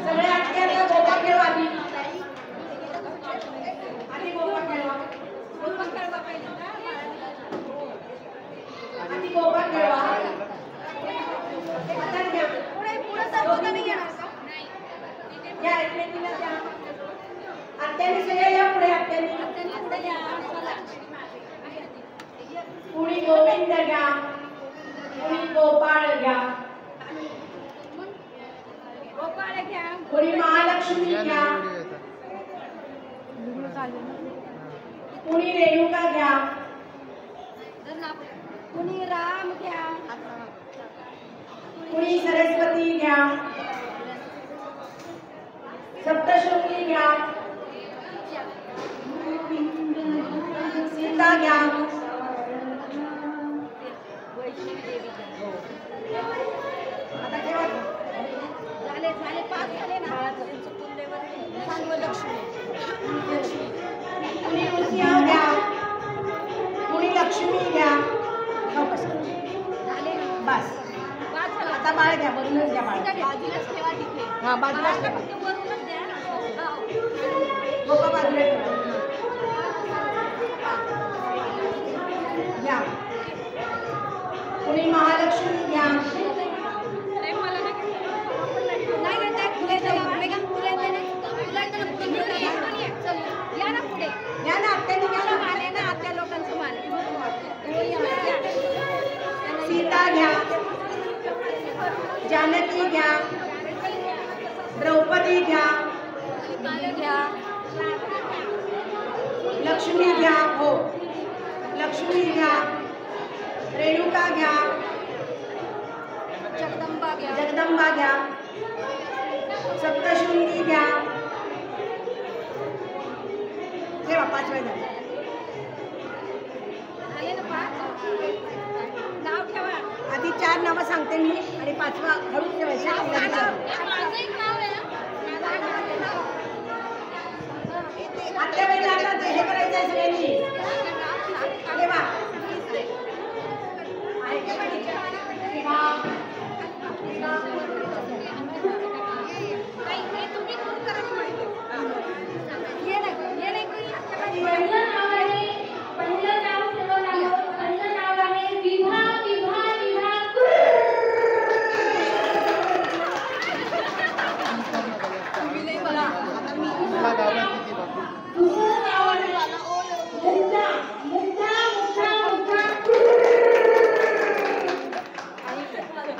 सगळे आत्याला गोपा खेळवा आधी गोपा खेळवा आधी गोपा खेळवा या एकमेकीला द्या आत्याने सगळे या पुढे आत्याने कुणी गोविंद घ्या कुणी गोपाळ घ्या कुणी महालक्ष्मी घ्या कुणी रेणुका घ्या कुणी राम घ्या कुणी सरस्वती घ्या सप्तशृंगी घ्या सीता घ्या आता ठेवा झाले झाले 5 झाले ना कुणी नृसिंह घ्या कुणी लक्ष्मी घ्या झाले बस आता बाळ घ्या वरूनच घ्या बाळ बाजूलाच ठेवा तिथे हा बाजूलाच ठेवा वरूनच द्या बाबा बाजूला ठेवा घ्या कुणी महालक्ष्मी घ्या सीता घ्या जानकी घ्या द्रौपदी घ्या लक्ष्मी घ्या हो लक्ष्मी घ्या रेणुका घ्या जगदंबा घ्या सप्तशृंगी घ्या ठेवा 5 वेळा आधी 4 नावं सांगते मी आणि 5वा हळूच ठेवायचं आत्या बाई आता हे करायचं आहे सगळ्यांनी ठेवा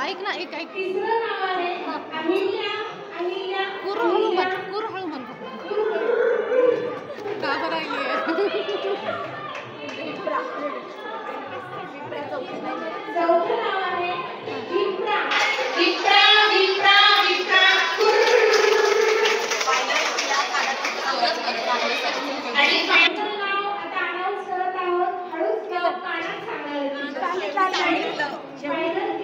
ऐक ना एक तिसरं नाव आहे अहिल्या अहिल्या कुरू हळू म्हण का बरं आहे चौथं नाव आहे विप्रा विप्रा विप्रा विप्रा आणि फायनल नाव आता अनाउन्स करत आहोत हळूच कानात सांगायचं फायनल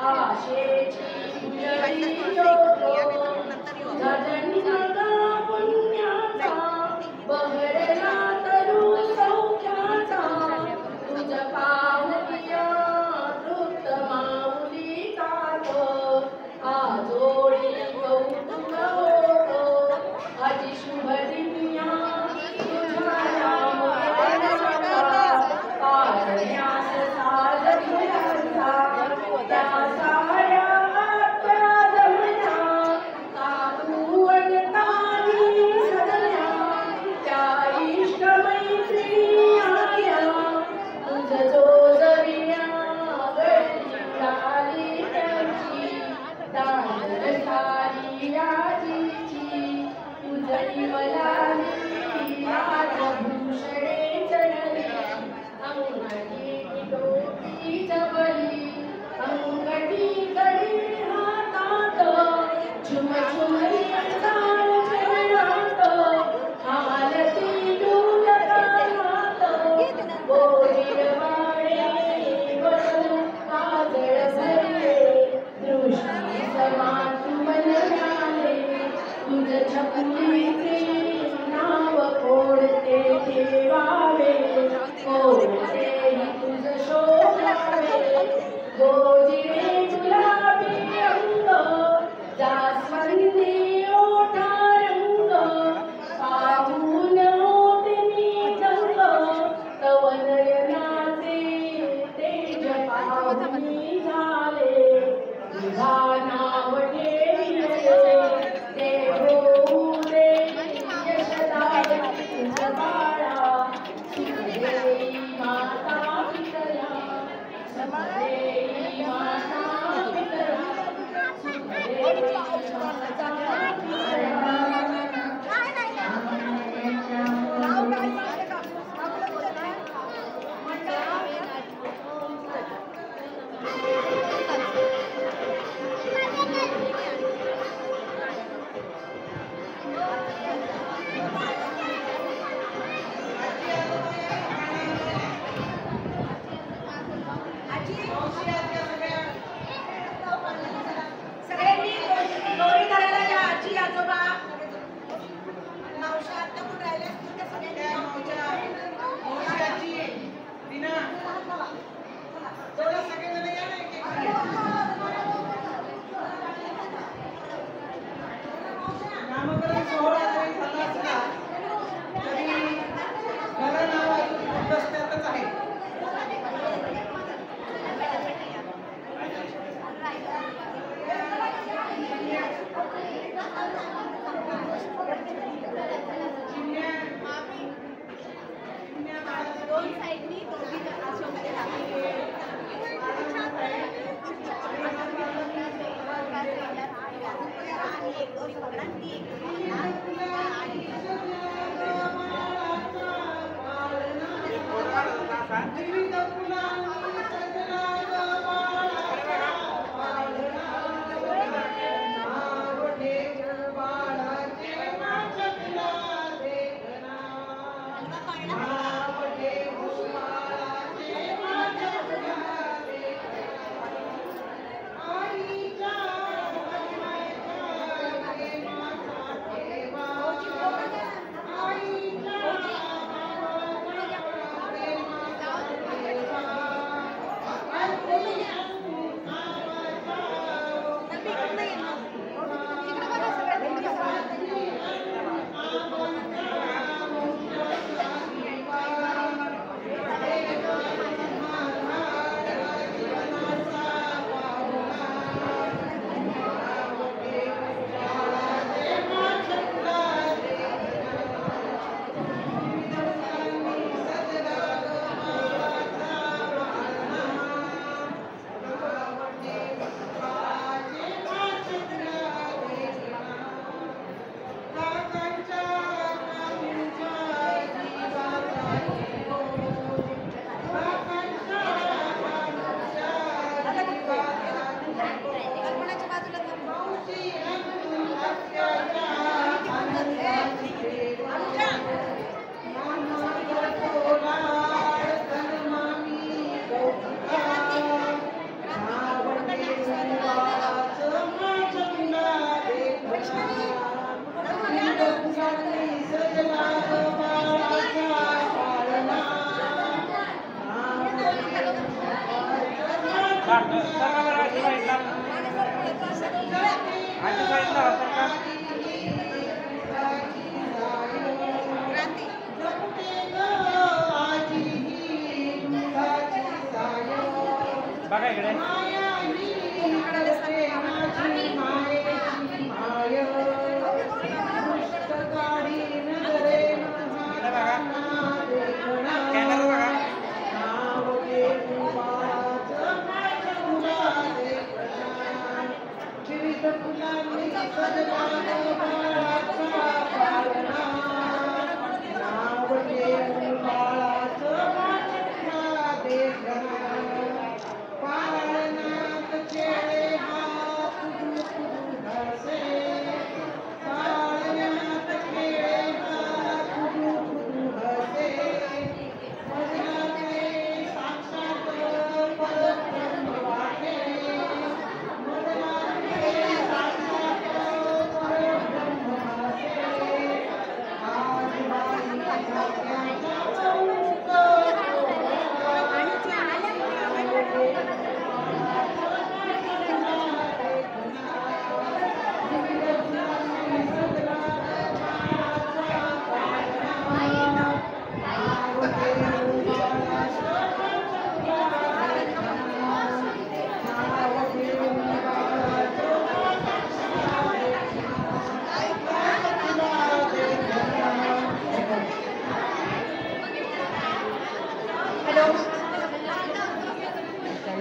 आशेची उजळी लोटो जगन्मग पुण्याचा बहरला तरू सौख्याचा तुझ पाहुनिया तृप्त माऊली तात आजोळी कौतुक होतो अति शुभ दिव्या तुझ्या कारण्यास साज तुझ्याचा त्या साऱ्या आत्म्या जमल्या काकू बघा इकडे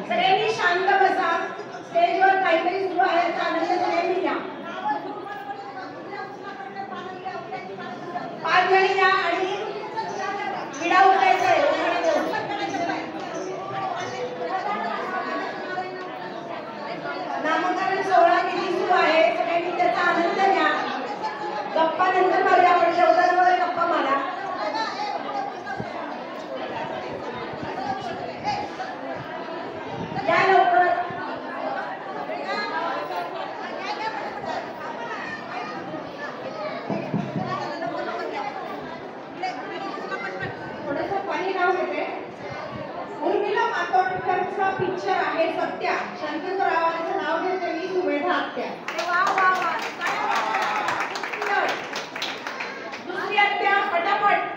सगळ्यांनी शांत बसा. स्टेजवर काहीतरी सुरू आहे याचा आनंद सगळ्यांनी घ्या. 5 जणी या आणि विडा उठायचा आहे. नामकरण सोहळा किती सुरू आहे सगळ्यांनी त्याचा आनंद घ्या. गप्पा नंतर मारूया आपण जेवताना वगैरे गप्पा मारा. या लवकर. थोडंसं पाणी नाव घेते. उर्मिला मातोंडकरचा पिक्चर आहे सत्या. शंतरावांचं नाव घेते मी. सुमेधा आत्या. वा वा वा. दुसरी आत्या पटापट.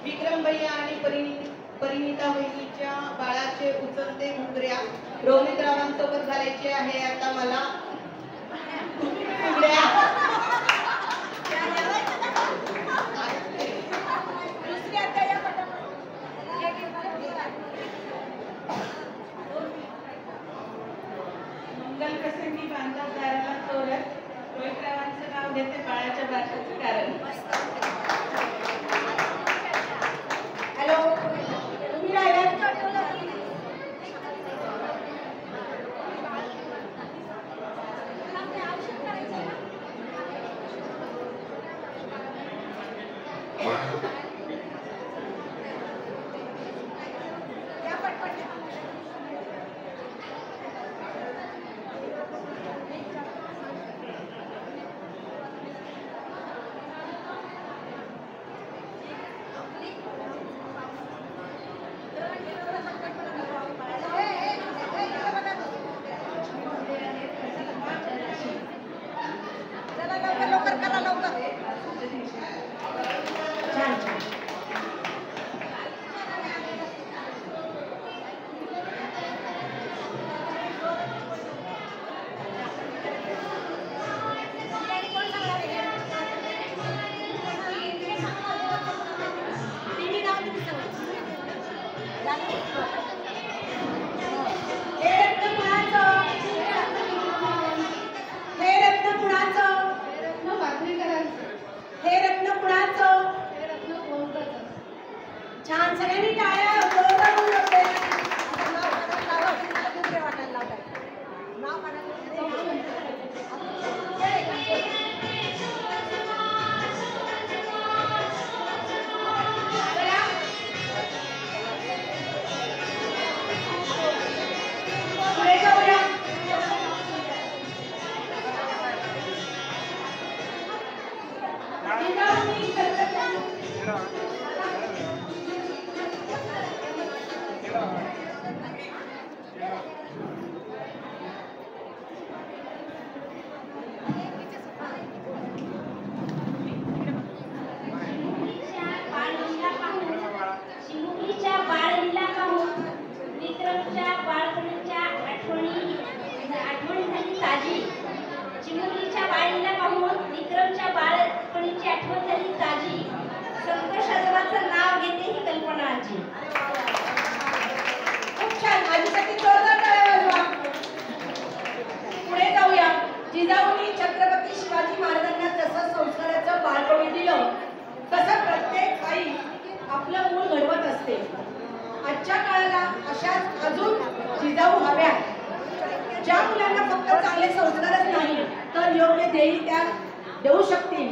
विक्रम भैया आणि परिणिता वहिनीच्या बाळाचे उचलते मुद्र्या रोहित रावांसोबत घालायचे आहे आता मला. मंगल प्रसंगी बांधतात दाराला चोरत. रोहित रावांचं नाव घेते बाळाच्या भाषेचं कारण. हॅलो तुम्ही राहिला. लवकर करा लवकर. छान छान. विक्रमच्या बाळपणीच्या आठवणी झाली ताजी. चिमुरलीच्या बाळीला पाहून विक्रमच्या बाळपणीची आठवण झाली ताजी. संतोष आजोबाचं नाव घेते ही कल्पना आजी. खूप छान. आजीसाठी जोरदार टाळ्या वाजवा. पुढे जाऊया. जिजाऊंनी छत्रपती शिवाजी महाराजांना जसं संस्काराचं बाळपण दिलं तसं प्रत्येक आई आपलं मूल घडवत असते. आजच्या काळाला अशाच अजून जिजाऊ हव्या, ज्या मुलांना फक्त चांगले संस्कारच नाही तर योग्य ध्येय त्या देऊ शकतील.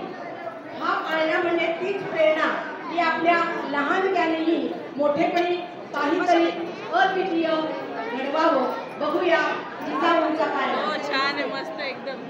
हा पाळणा म्हणजे तीच प्रेरणा की आपल्या लहानपणीही मोठेपणी काहीतरी अद्वितीय घडवावं. बघूया जिजाऊंचा पाळणा. छान आहे, मस्त एकदम.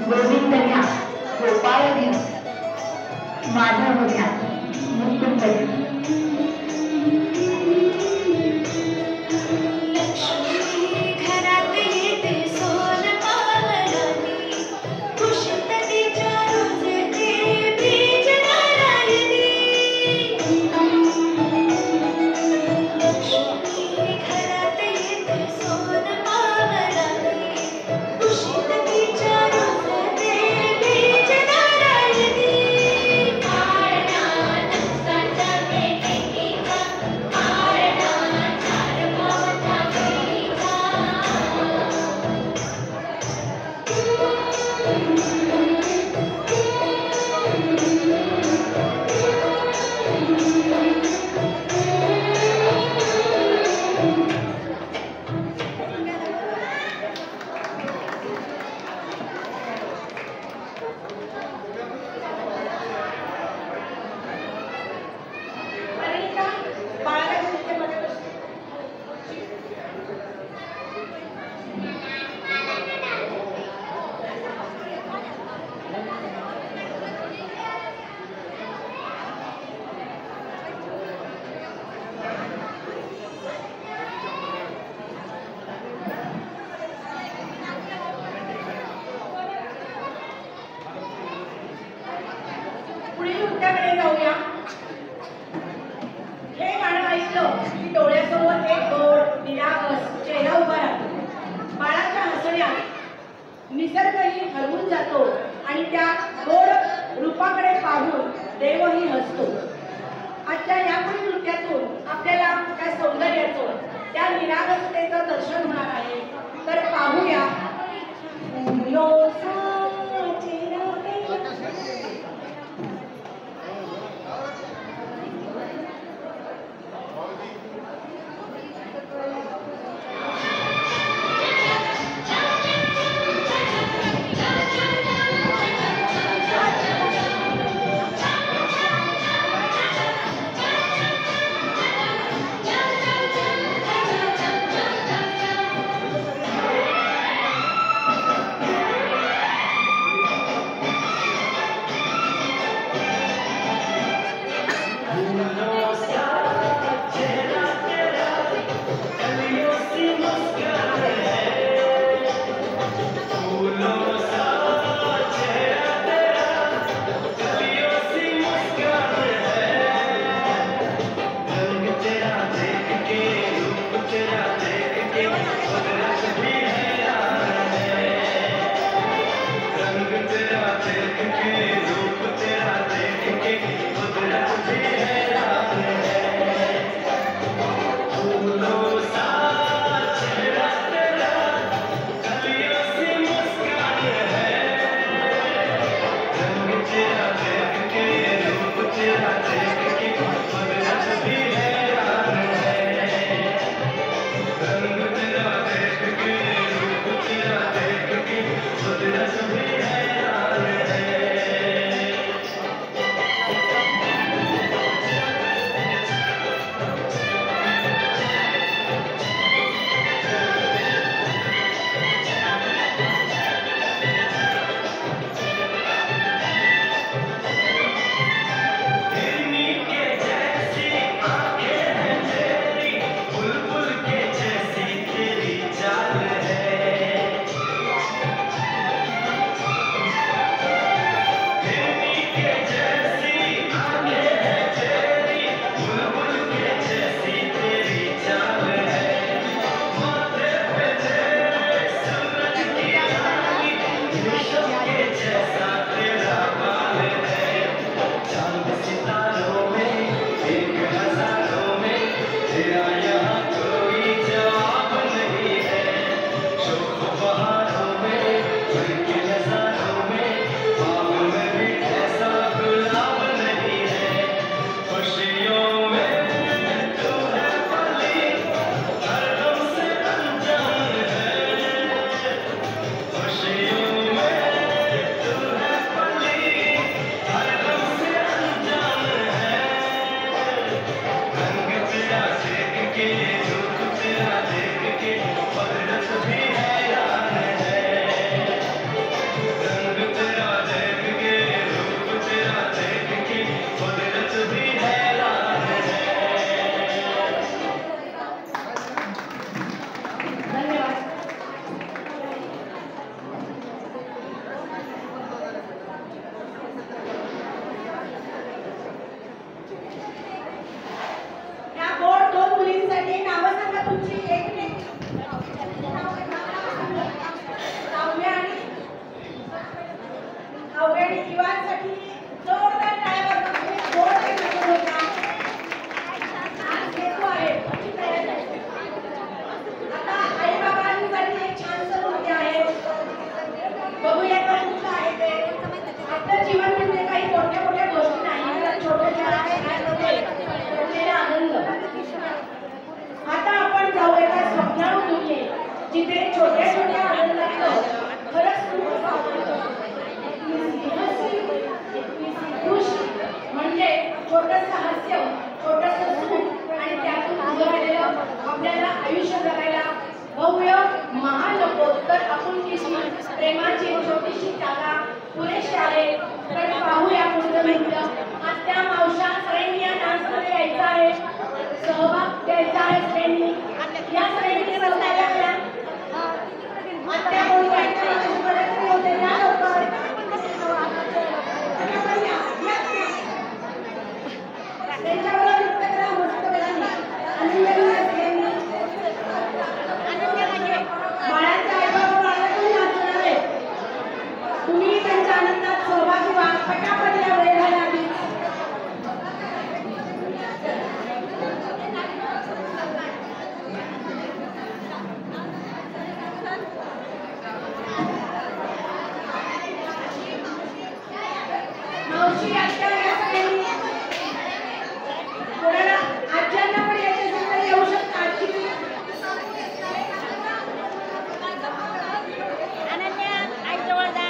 गोविंद घ्या, गोपाळ घ्या, माधव घ्या, मुकुंद घ्या. पुढील नृत्याकडे जाऊया. हे गाणं ऐकलं की डोळ्यासमोर एक गोड निरागस चेहरा उभा राहतो. बाळाच्या हसण्यात निसर्गही हरवून जातो आणि त्या गोड रूपाकडे पाहून देवही हसतो. आजच्या यापुढील नृत्यातून आपल्याला त्या सौंदर्याचं, त्या निरागसतेचं दर्शन होणार आहे. तर पाहूया. जिथे छोट्या छोट्या आनंदात खरंच खुश म्हणजे छोटंसं हास्य, छोटंसं सुख आणि त्यातून उभं आपल्याला आयुष्य जगायला भव्य महान नको तर आपुलकीची प्रेमाची छोटीशी जागा पुरेशी आहे. तर पाहूया पुढचं मित्र आत्या मावशा सगळ्यांनी या डान्समध्ये यायचं आहे, सहभाग द्यायचा आहे. सगळ्यांनी या सगळ्यांनी सहभाग आत्या बोलू होते या लवकर त्यांच्याबरोबर नृत्य करा मस्त बाळाच्या आईबाबा बाळातून नाचणार आहे. तुम्ही त्यांच्या आनंदात सहभागी व्हा. पटापट या वेळ झाला आधी मावशी आत्या या सगळ्यांनी कोणाला आज्यांना पण यायचे असेल तर येऊ शकता. आजी अनन्या आईजवळ जा.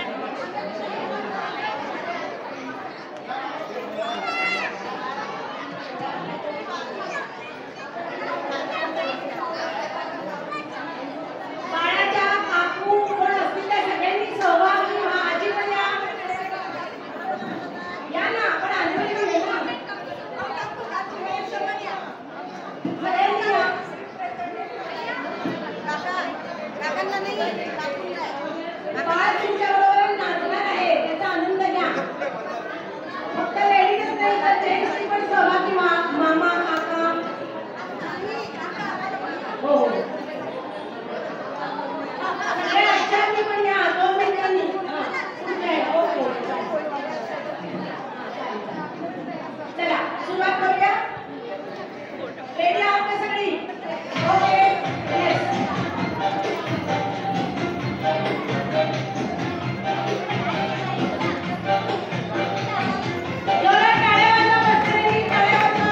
बाळाच्या काकू कोण असतील त्या सगळ्यांनी सहभागी व्हा. आजी पण या ना आपण आंदोलन करू ना. सगळ्यांनी या. बाळ तुमच्याबरोबर नाचणार आहे त्याचा आनंद घ्या. फक्त लेडीज नाही तर जेंट्सनी पण सहभागी व्हा. मामा काका हो सगळे आज्यांनी पण या. 2 मिनिटांनी ओके चला सुरुवात करूया. रेडी आहात का सगळी? ओके येस जोरात टाळ्या वाजवा. बसलेली टाळ्या वाजवा.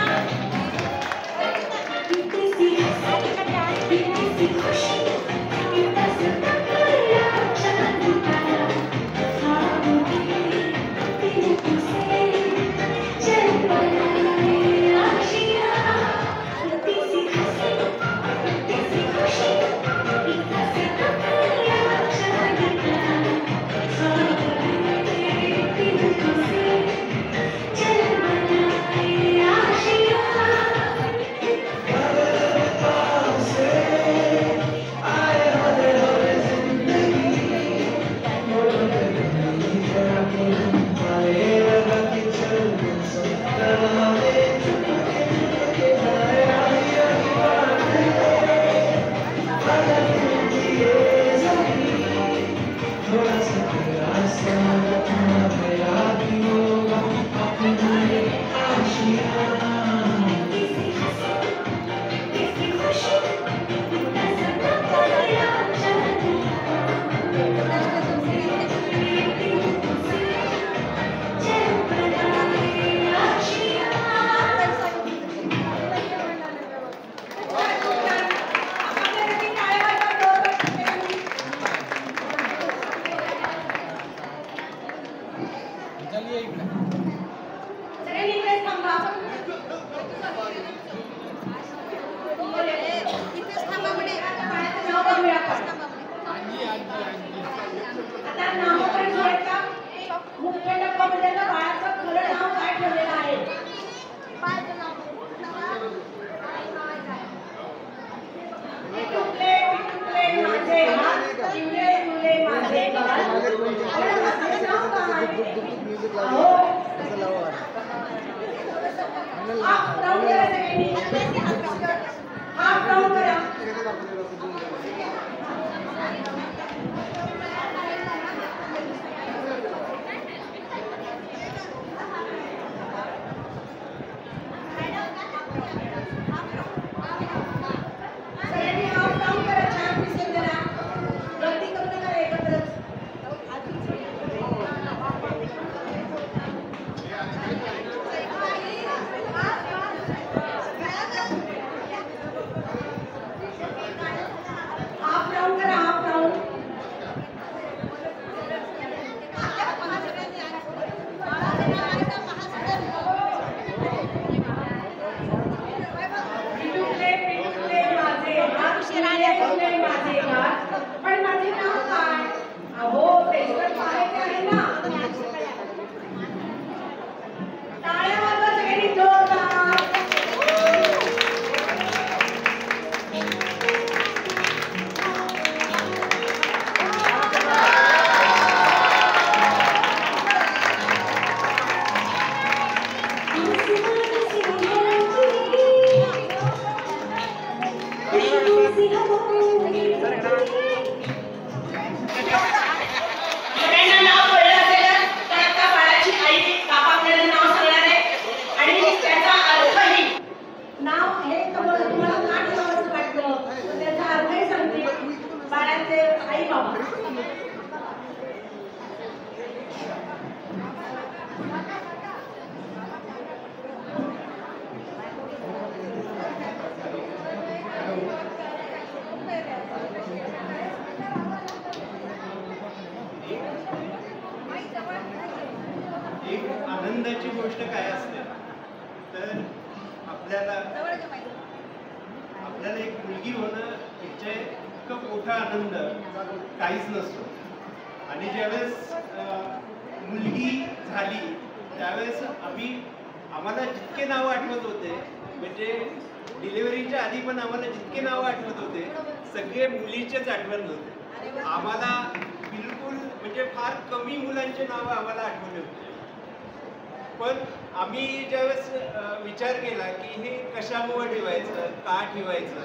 आनंदाची गोष्ट काय असते तर आपल्याला एक मुलगी होणं याच्या इतकं मोठा आनंद काहीच नसतो. आणि ज्यावेळेस मुलगी झाली त्यावेळेस आम्हाला जितके नावं आठवत होते म्हणजे डिलिव्हरीच्या आधी पण आम्हाला जितके नावं आठवत होते सगळे मुलीचेच आठवत होते. आम्हाला बिलकुल म्हणजे फार कमी मुलांचे नावं आम्हाला आठवले होते. पण आम्ही ज्यावेळेस विचार केला की हे कशामुळे ठेवायचं का ठेवायचं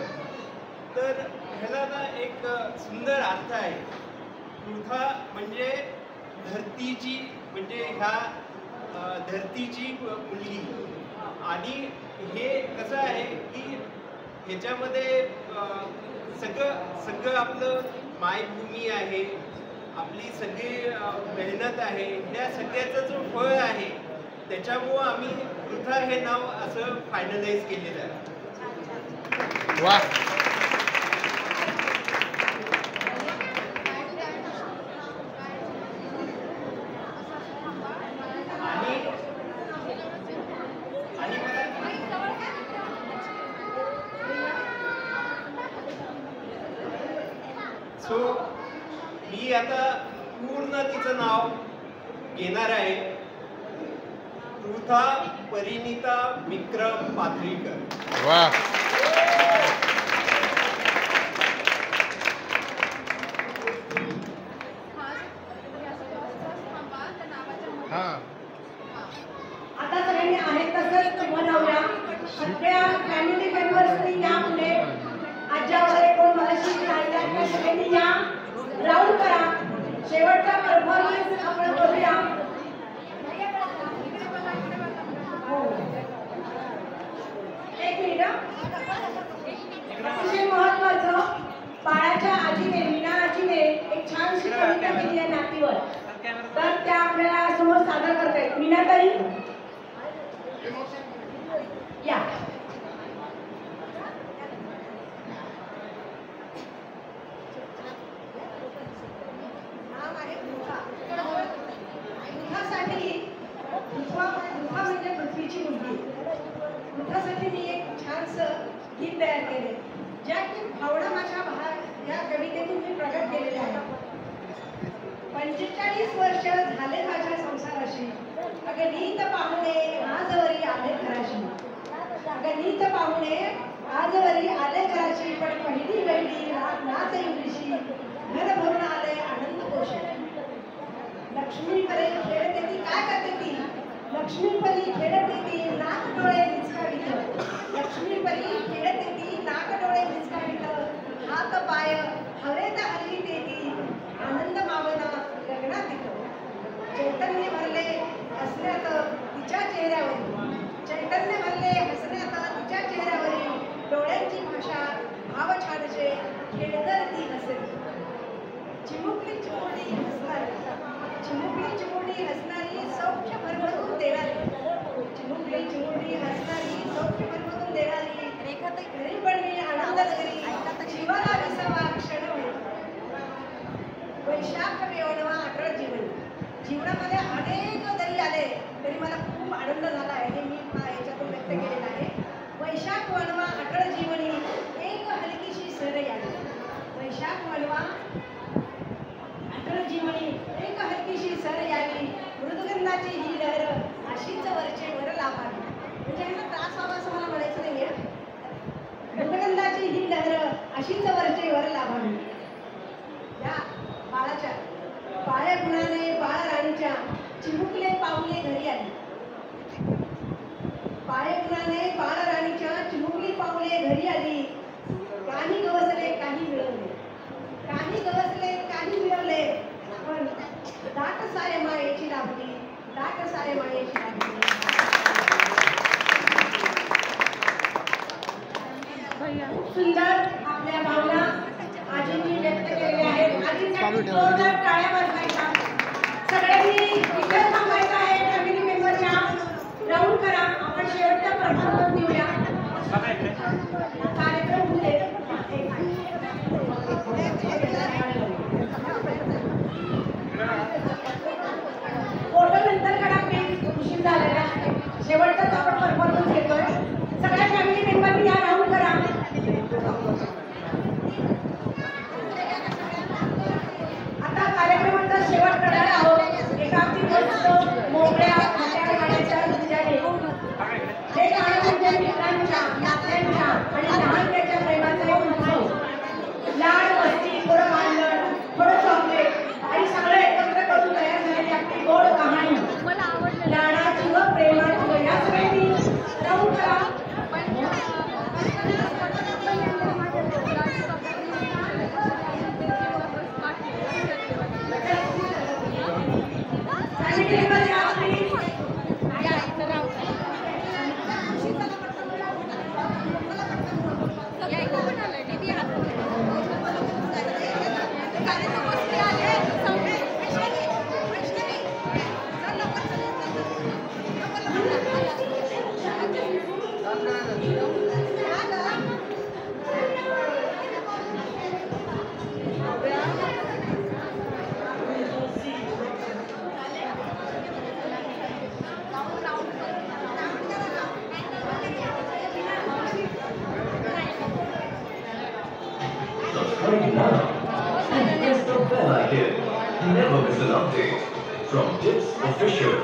तर ह्याला ना एक सुंदर अर्थ आहे. पृथा म्हणजे धरतीची म्हणजे ह्या धरतीची मुलगी. आणि हे कसं आहे की ह्याच्यामध्ये सगळं आपलं मायभूमी आहे आपली सगळी मेहनत आहे ह्या सगळ्याचं जो फळ आहे त्याच्यामुळं आम्ही पृथा हे नाव असं फायनलाइज केलेलं आहे. वा सो मी आता पूर्ण तिचं नाव घेणार आहे. पृथा परिणिता विक्रम पाथरीकर. वा आता सगळ्यांनी आहेत तसंच बनवूया. सगळ्या फॅमिली मेंबर्सनी या पुढे आज्या वगैरे कोण मला शिकणार सगळ्यांनी या राऊंड करा. शेवटचा परफॉर्मन्स आपण अतिशय महत्वाचं, बाळाच्या आजीने, मीना आजीने एक छानशी कविता केली आहे नातीवर, तर त्या आपल्याला समोर सादर करतायत. मीनाताई या. नाव आहे दुखा. दुखासाठी, दुखा म्हणजे पृथ्वीची मुलगी. दुखासाठी मी एक छानसं गीत तयार केले, ज्या की भावना माझ्या या कवितेतून मी प्रगट केलेल्या आहे. 45 वर्ष झाले माझ्या संसाराशी, अगणित पाहुणे आजवरी आले घराशी. अगणित पाहुणे आजवरी आले घराशी, पण पहिली वेळी नाच इंग्लिशी, घर भरून आले आनंद कोशी. लक्ष्मीपरी खेळते ती, काय करते ती? लक्ष्मीपरी खेळते ती, नाक डोळे निचकावित. लक्ष्मीपरी खेळते ती, नाक डोळे निचकावित. हात पाय हवेत हलवीते ती, आनंद मावना गगनात येतो. चैतन्य भरले हसण्यात तिच्या चेहऱ्यावरील, चैतन्य भरले हसण्यात तिच्या चेहऱ्यावरील. डोळ्यांची भाषा भाव छानशे, खेळकर ती हसे. चिमुकली चिमुकली हसणारी, चिमुकली चिमुकली हसणारी, सौख्य भरभरून देणारी. चिमुकली चिमुकली हसणारी, सौख्य भरभरून देणारी. घरी पण मी आनंद घरी, जीवाला विसावा क्षण होईल. वैशाख वेवणवा अटळ जीवन. जीवनामध्ये अनेक जरी आले तरी मला खूप आनंद झाला आहे, हे मी याच्यातून व्यक्त केलेलं आहे. वैशाख वणवा अटळ जीवनी, एक हलकीशी सर यावी. वैशाख वणवा अटळ जीवनी, एक हलकीशी सर यावी. मृदुगंधाची ही लहर अशीच वरचे वर लाभावी. म्हणजे ह्यांना त्रास व्हावा असं मला म्हणायचं नाहीये. मृदुगंधाची ही लहर अशीच वरचे वर लाभावी. या बाळाच्या बाळगुणाने बाळराणीच्या चिमुकले पाऊले घरी आली. बाळगुणाने बाळराणीच्या चिमुकली पाऊले घरी आली. काही गवसले काही मिळवले, काही गवसले काही मिळवले, पण दाट सारे मायेची लाभली, दाट सारे मायेची लाभली. खूप सुंदर आपल्या भावना आजींनी व्यक्त केलेल्या आहेत. आजींसाठी जोरदार टाळ्या वाजवायच्या. सगळ्यांनी इथे थांबायचं आहे. फॅमिली मेंबरच्या राऊंड करा. आपण शेवटचा परफॉर्मन्स देऊया. कार्यक्रम पुढे फोटो नंतर करा प्लीज, उशीर झालेला आहे. शेवटचाच आपण परफॉर्मन्स घेतोय. सगळ्या फॅमिली मेंबरनी या राऊंड करा. आता कार्यक्रमाचा शेवट करणार आहोत एका अगदी मस्त मोकळ्या मोठ्या गाण्याच्या नृत्याने. हे गाणं म्हणजे मित्रांच्या, नात्यांच्या आणि लहानच्या प्रेमाचा एक उत्सव. लाड, मस्ती, थोडं भांडण, थोडं चॉकलेट आणि सगळं एकत्र करून तयार झालेली आपली गोड कहाणी. लाडाची व प्रेमाची व या सगळ्यांनी राऊंड करा. And press the bell icon. Never miss an update from Tips Official.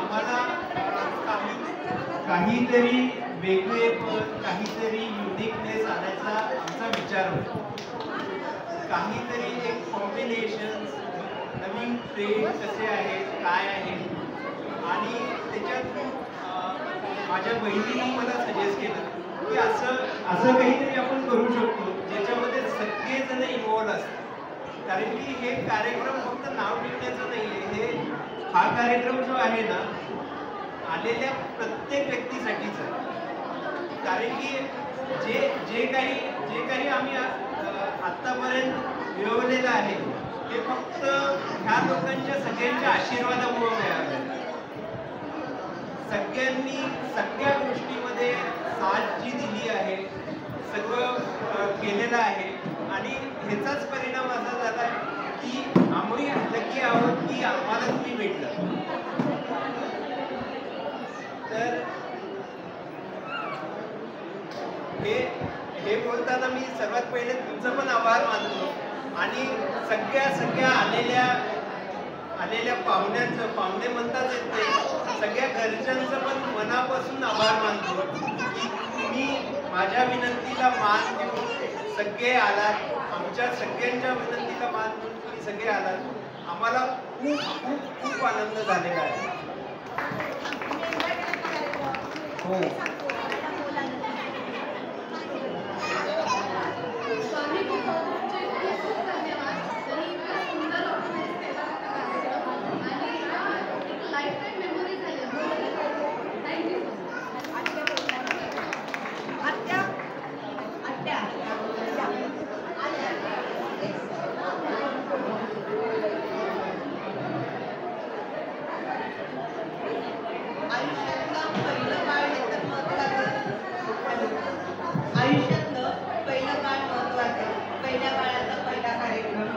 आम्हाला काहीतरी वेगळे काहीतरी युनिकनेस आणायचा आमचा विचार होता. काहीतरी एक कॉम्बिनेशन, नवीन ट्रेंड कसे आहेत, काय आहेत, आणि त्याच्यात माझ्या बहिणीने मला सजेस्ट केलं की असं काहीतरी आपण करू शकतो ज्याच्यामध्ये सगळेजण इन्व्हॉल्व असतात. कारण की हे कार्यक्रम फक्त नाव ठेवण्याचं नाही आहे, हा कार्यक्रम जो आहे ना आलेल्या प्रत्येक व्यक्तीसाठीच आहे. कारण की जे काही आम्ही आत्तापर्यंत मिळवलेलं आहे ते फक्त ह्या लोकांच्या सगळ्यांच्या आशीर्वादामुळे मिळालं. सगळ्यांनी सगळ्या गोष्टीमध्ये साथ जी दिली आहे, सगळं केलेलं आहे, आणि ह्याचाच परिणाम असा झाला की आम्ही लकी आहोत की आम्हाला तुम्ही भेटलं. तर हे बोलताना मी सर्वात पहिले तुमचं पण आभार मानतो, आणि सगळ्या आलेल्या पाहुणे म्हणतात येते सगळ्या घरच्यांचं पण मनापासून आभार मानतो की तुम्ही माझ्या विनंतीला मान देऊन सगळे आलात, आमच्या सगळ्यांच्या विनंतीला मान देऊन तुम्ही सगळे आलात. आम्हाला खूप खूप खूप आनंद झालेला आहे. हो, आयुष्यातलं पहिलं बाळ महत्वाचं. पहिल्या बाळाचा पहिला कार्यक्रम,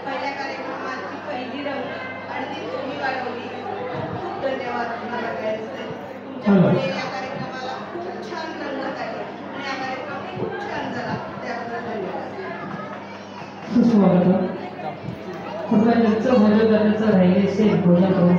पहिल्या कार्यक्रमाची पहिली रंग आणि ती तुम्ही वाढवली. खूप धन्यवाद तुम्हाला द्यायचं. तुमच्यामुळे या कार्यक्रमाला खूप छान रंगत आहे आणि हा कार्यक्रम खूप छान झाला, त्याबद्दल धन्यवाद. सुस्वागत. कृपया त्यांचं भोजन करण्याचं राहिले से भोजन करून